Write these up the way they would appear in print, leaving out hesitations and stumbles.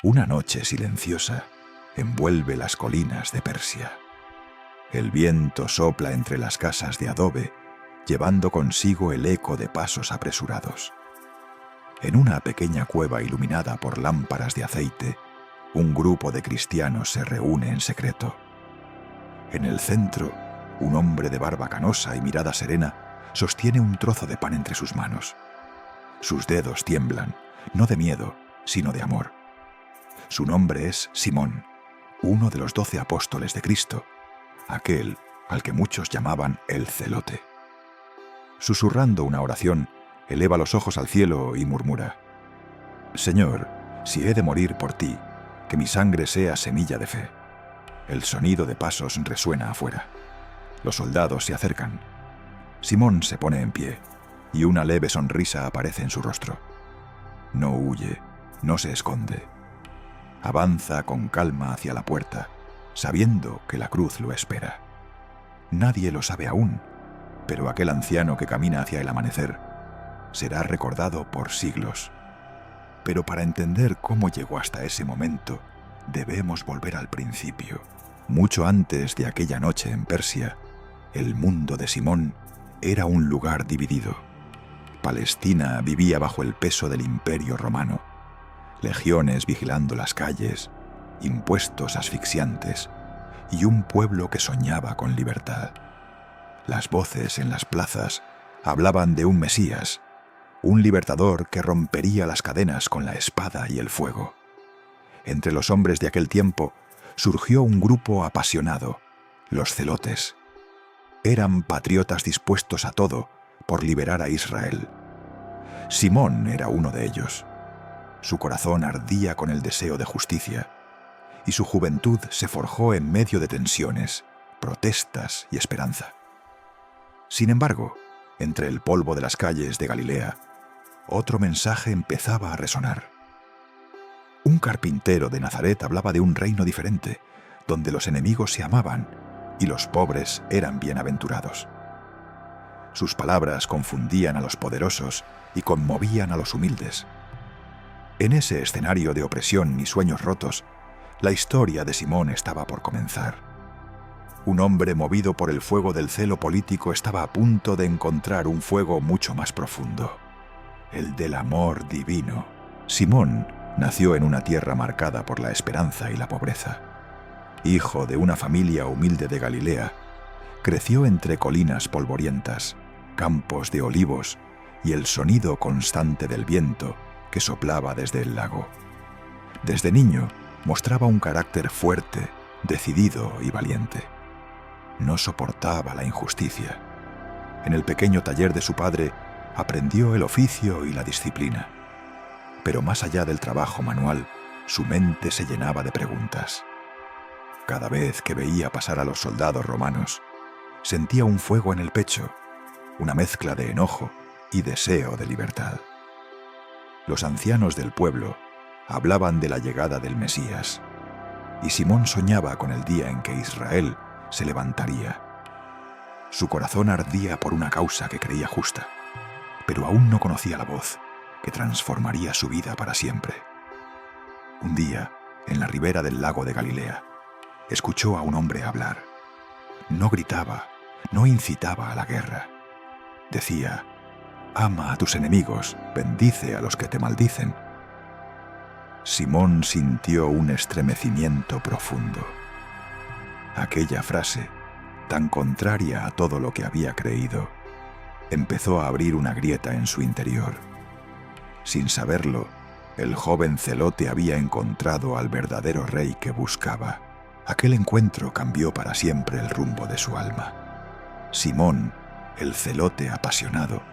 Una noche silenciosa envuelve las colinas de Persia. El viento sopla entre las casas de adobe, llevando consigo el eco de pasos apresurados. En una pequeña cueva iluminada por lámparas de aceite, un grupo de cristianos se reúne en secreto. En el centro, un hombre de barba canosa y mirada serena sostiene un trozo de pan entre sus manos. Sus dedos tiemblan, no de miedo, sino de amor. Su nombre es Simón, uno de los 12 apóstoles de Cristo, aquel al que muchos llamaban el Celote. Susurrando una oración, eleva los ojos al cielo y murmura: «Señor, si he de morir por ti, que mi sangre sea semilla de fe». El sonido de pasos resuena afuera. Los soldados se acercan. Simón se pone en pie, y una leve sonrisa aparece en su rostro. No huye, no se esconde. Avanza con calma hacia la puerta, sabiendo que la cruz lo espera. Nadie lo sabe aún, pero aquel anciano que camina hacia el amanecer será recordado por siglos. Pero para entender cómo llegó hasta ese momento, debemos volver al principio. Mucho antes de aquella noche en Persia, el mundo de Simón era un lugar dividido. Palestina vivía bajo el peso del Imperio Romano. Legiones vigilando las calles, impuestos asfixiantes y un pueblo que soñaba con libertad. Las voces en las plazas hablaban de un Mesías, un libertador que rompería las cadenas con la espada y el fuego. Entre los hombres de aquel tiempo surgió un grupo apasionado, los celotes. Eran patriotas dispuestos a todo por liberar a Israel. Simón era uno de ellos. Su corazón ardía con el deseo de justicia, y su juventud se forjó en medio de tensiones, protestas y esperanza. Sin embargo, entre el polvo de las calles de Galilea, otro mensaje empezaba a resonar. Un carpintero de Nazaret hablaba de un reino diferente, donde los enemigos se amaban y los pobres eran bienaventurados. Sus palabras confundían a los poderosos y conmovían a los humildes. En ese escenario de opresión y sueños rotos, la historia de Simón estaba por comenzar. Un hombre movido por el fuego del celo político estaba a punto de encontrar un fuego mucho más profundo, el del amor divino. Simón nació en una tierra marcada por la esperanza y la pobreza. Hijo de una familia humilde de Galilea, creció entre colinas polvorientas, campos de olivos y el sonido constante del viento que soplaba desde el lago. Desde niño mostraba un carácter fuerte, decidido y valiente. No soportaba la injusticia. En el pequeño taller de su padre aprendió el oficio y la disciplina. Pero más allá del trabajo manual, su mente se llenaba de preguntas. Cada vez que veía pasar a los soldados romanos, sentía un fuego en el pecho, una mezcla de enojo y deseo de libertad. Los ancianos del pueblo hablaban de la llegada del Mesías, y Simón soñaba con el día en que Israel se levantaría. Su corazón ardía por una causa que creía justa, pero aún no conocía la voz que transformaría su vida para siempre. Un día, en la ribera del lago de Galilea, escuchó a un hombre hablar. No gritaba, no incitaba a la guerra. Decía: «Ama a tus enemigos, bendice a los que te maldicen». Simón sintió un estremecimiento profundo. Aquella frase, tan contraria a todo lo que había creído, empezó a abrir una grieta en su interior. Sin saberlo, el joven celote había encontrado al verdadero rey que buscaba. Aquel encuentro cambió para siempre el rumbo de su alma. Simón, el celote apasionado,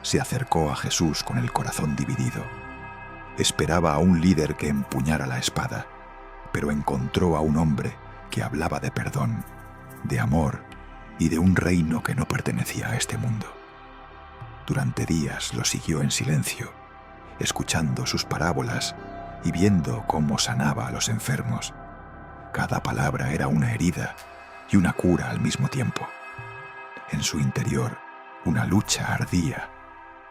se acercó a Jesús con el corazón dividido. Esperaba a un líder que empuñara la espada, pero encontró a un hombre que hablaba de perdón, de amor y de un reino que no pertenecía a este mundo. Durante días lo siguió en silencio, escuchando sus parábolas y viendo cómo sanaba a los enfermos. Cada palabra era una herida y una cura al mismo tiempo. En su interior, una lucha ardía,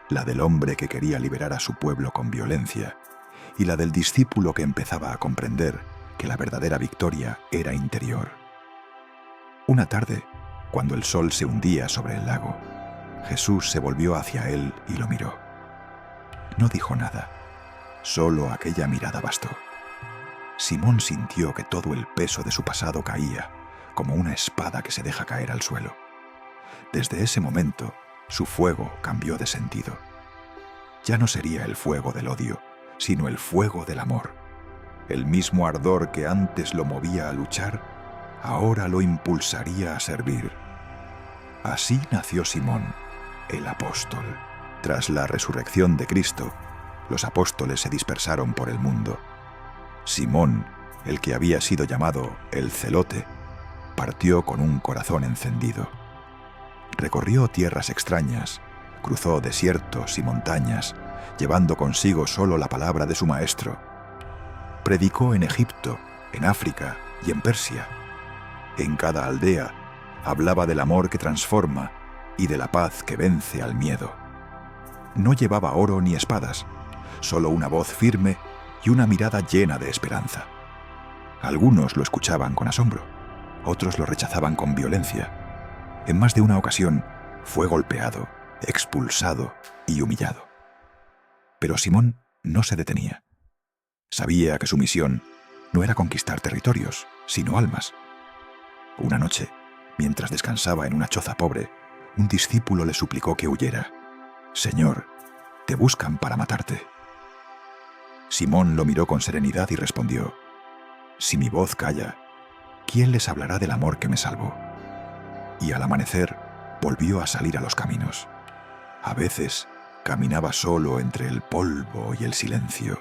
la del hombre que quería liberar a su pueblo con violencia, y la del discípulo que empezaba a comprender que la verdadera victoria era interior. Una tarde, cuando el sol se hundía sobre el lago, Jesús se volvió hacia él y lo miró. No dijo nada, solo aquella mirada bastó. Simón sintió que todo el peso de su pasado caía, como una espada que se deja caer al suelo. Desde ese momento, su fuego cambió de sentido. Ya no sería el fuego del odio, sino el fuego del amor. El mismo ardor que antes lo movía a luchar, ahora lo impulsaría a servir. Así nació Simón, el apóstol. Tras la resurrección de Cristo, los apóstoles se dispersaron por el mundo. Simón, el que había sido llamado el Celote, partió con un corazón encendido. Recorrió tierras extrañas, cruzó desiertos y montañas, llevando consigo solo la palabra de su maestro. Predicó en Egipto, en África y en Persia. En cada aldea hablaba del amor que transforma y de la paz que vence al miedo. No llevaba oro ni espadas, solo una voz firme y una mirada llena de esperanza. Algunos lo escuchaban con asombro, otros lo rechazaban con violencia. En más de una ocasión fue golpeado, expulsado y humillado. Pero Simón no se detenía. Sabía que su misión no era conquistar territorios, sino almas. Una noche, mientras descansaba en una choza pobre, un discípulo le suplicó que huyera. «Señor, te buscan para matarte». Simón lo miró con serenidad y respondió: «Si mi voz calla, ¿quién les hablará del amor que me salvó?». Y al amanecer volvió a salir a los caminos. A veces caminaba solo entre el polvo y el silencio,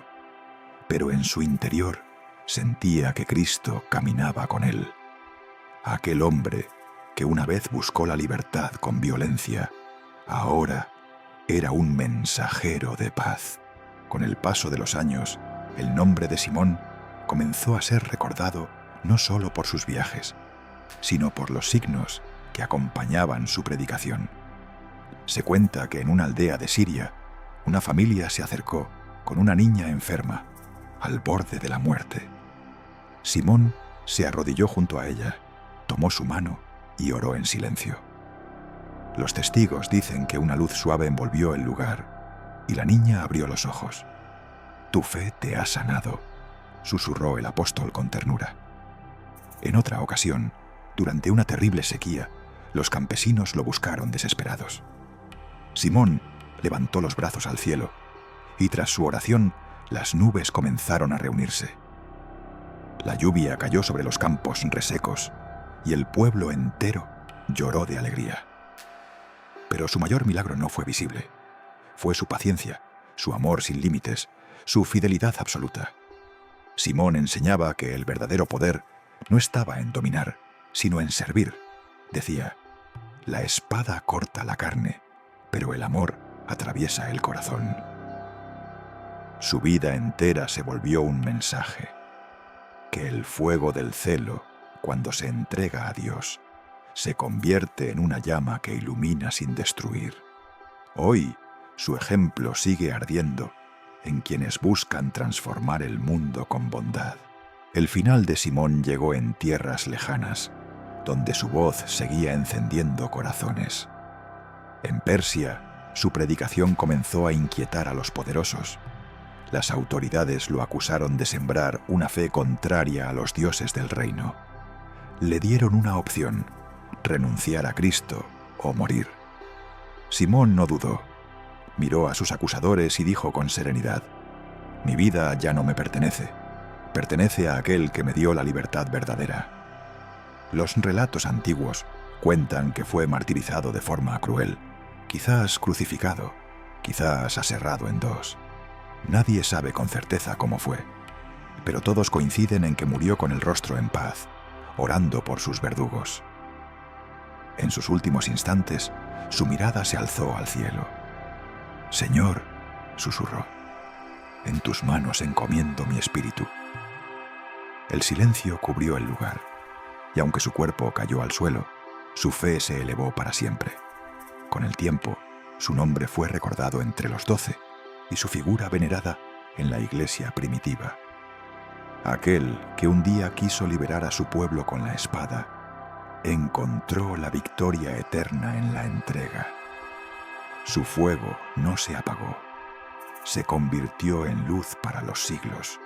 pero en su interior sentía que Cristo caminaba con él. Aquel hombre que una vez buscó la libertad con violencia, ahora era un mensajero de paz. Con el paso de los años, el nombre de Simón comenzó a ser recordado no solo por sus viajes, sino por los signos que acompañaban su predicación. Se cuenta que en una aldea de Siria, una familia se acercó con una niña enferma, al borde de la muerte. Simón se arrodilló junto a ella, tomó su mano y oró en silencio. Los testigos dicen que una luz suave envolvió el lugar y la niña abrió los ojos. «Tu fe te ha sanado», susurró el apóstol con ternura. En otra ocasión, durante una terrible sequía, los campesinos lo buscaron desesperados. Simón levantó los brazos al cielo y tras su oración las nubes comenzaron a reunirse. La lluvia cayó sobre los campos resecos y el pueblo entero lloró de alegría. Pero su mayor milagro no fue visible. Fue su paciencia, su amor sin límites, su fidelidad absoluta. Simón enseñaba que el verdadero poder no estaba en dominar, sino en servir. Decía: «La espada corta la carne, pero el amor atraviesa el corazón». Su vida entera se volvió un mensaje: que el fuego del celo, cuando se entrega a Dios, se convierte en una llama que ilumina sin destruir. Hoy, su ejemplo sigue ardiendo en quienes buscan transformar el mundo con bondad. El final de Simón llegó en tierras lejanas, donde su voz seguía encendiendo corazones. En Persia, su predicación comenzó a inquietar a los poderosos. Las autoridades lo acusaron de sembrar una fe contraria a los dioses del reino. Le dieron una opción: renunciar a Cristo o morir. Simón no dudó. Miró a sus acusadores y dijo con serenidad: «Mi vida ya no me pertenece. Pertenece a aquel que me dio la libertad verdadera». Los relatos antiguos cuentan que fue martirizado de forma cruel, quizás crucificado, quizás aserrado en dos. Nadie sabe con certeza cómo fue, pero todos coinciden en que murió con el rostro en paz, orando por sus verdugos. En sus últimos instantes, su mirada se alzó al cielo. «Señor», susurró, «en tus manos encomiendo mi espíritu». El silencio cubrió el lugar, y aunque su cuerpo cayó al suelo, su fe se elevó para siempre. Con el tiempo, su nombre fue recordado entre los 12, y su figura venerada en la iglesia primitiva. Aquel que un día quiso liberar a su pueblo con la espada, encontró la victoria eterna en la entrega. Su fuego no se apagó, se convirtió en luz para los siglos.